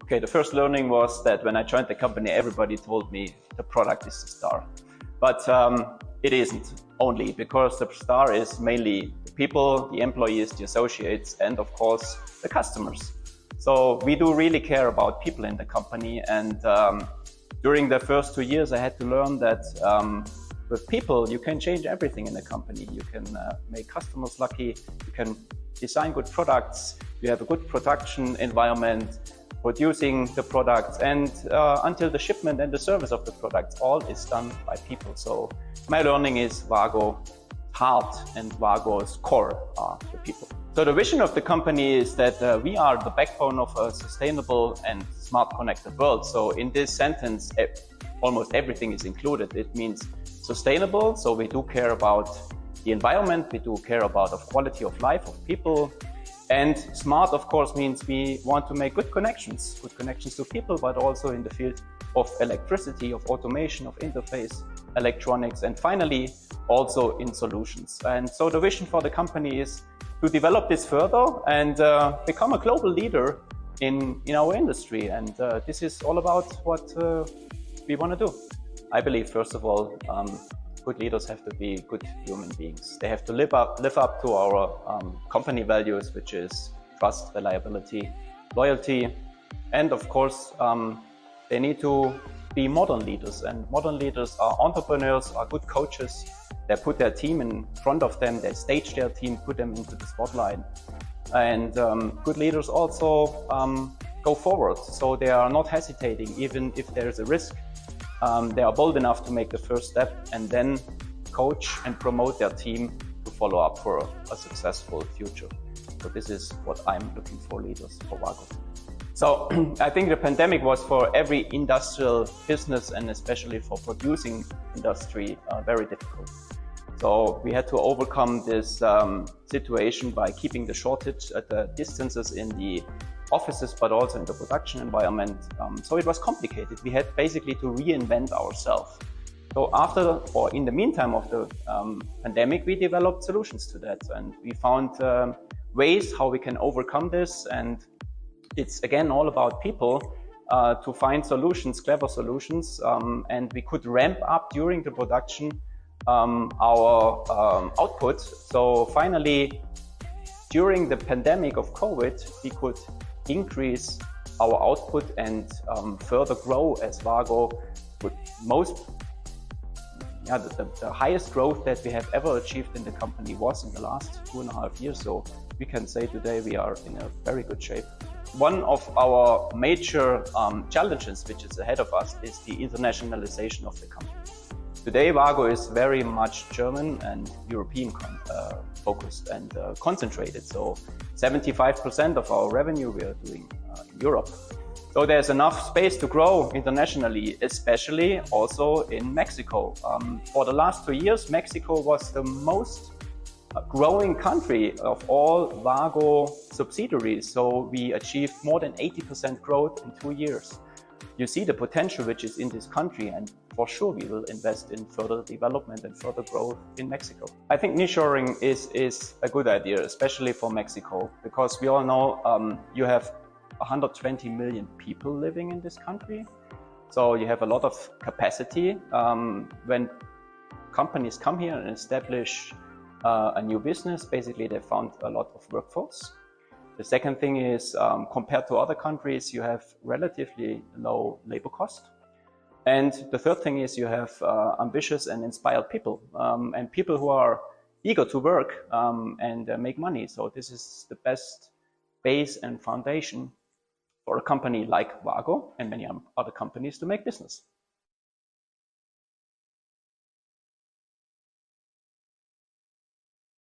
Okay, the first learning was that when I joined the company, everybody told me the product is the star. But it isn't only, because the star is mainly the people, the employees, the associates, and of course, the customers. So we do really care about people in the company. And during the first 2 years, I had to learn that with people, you can change everything in the company. You can make customers lucky, you can design good products, you have a good production environment, producing the products, and until the shipment and the service of the products, all is done by people. So my learning is WAGO heart and WAGO's core are the people. So the vision of the company is that we are the backbone of a sustainable and smart connected world. So in this sentence, almost everything is included. It means sustainable, so we do care about the environment, we do care about the quality of life of people. And smart, of course, means we want to make good connections to people, but also in the field of electricity, of automation, of interface, electronics, and finally, also in solutions. And so the vision for the company is to develop this further and become a global leader in our industry. And this is all about what we want to do. I believe, first of all, good leaders have to be good human beings. They have to live up to our company values, which is trust, reliability, loyalty, and of course, they need to be modern leaders. And modern leaders are entrepreneurs, are good coaches. They put their team in front of them, they stage their team, put them into the spotlight. And good leaders also go forward, so they are not hesitating, even if there is a risk. They are bold enough to make the first step and then coach and promote their team to follow up for a successful future. So this is what I'm looking for leaders for WAGO. So I think the pandemic was for every industrial business and especially for producing industry very difficult. So we had to overcome this situation by keeping the shortage at the distances in the offices, but also in the production environment. So it was complicated. We had basically to reinvent ourselves. So after, or in the meantime of the pandemic, we developed solutions to that. And we found ways how we can overcome this. And it's again all about people to find solutions, clever solutions. And we could ramp up during the production our output. So finally, during the pandemic of COVID, we could increase our output and further grow as WAGO with the highest growth that we have ever achieved in the company was in the last 2.5 years. So we can say today we are in a very good shape. One of our major challenges which is ahead of us is the internationalization of the company. Today, WAGO is very much German and European focused and concentrated. So 75% of our revenue we are doing in Europe. So there's enough space to grow internationally, especially also in Mexico. For the last 2 years, Mexico was the most growing country of all WAGO subsidiaries. So we achieved more than 80% growth in 2 years. You see the potential which is in this country, and for sure we will invest in further development and further growth in Mexico. I think nearshoring is a good idea, especially for Mexico, because we all know you have 120 million people living in this country. So you have a lot of capacity. When companies come here and establish a new business, basically they found a lot of workforce. The second thing is, compared to other countries, you have relatively low labor cost. And the third thing is you have ambitious and inspired people, and people who are eager to work and make money. So this is the best base and foundation for a company like WAGO and many other companies to make business.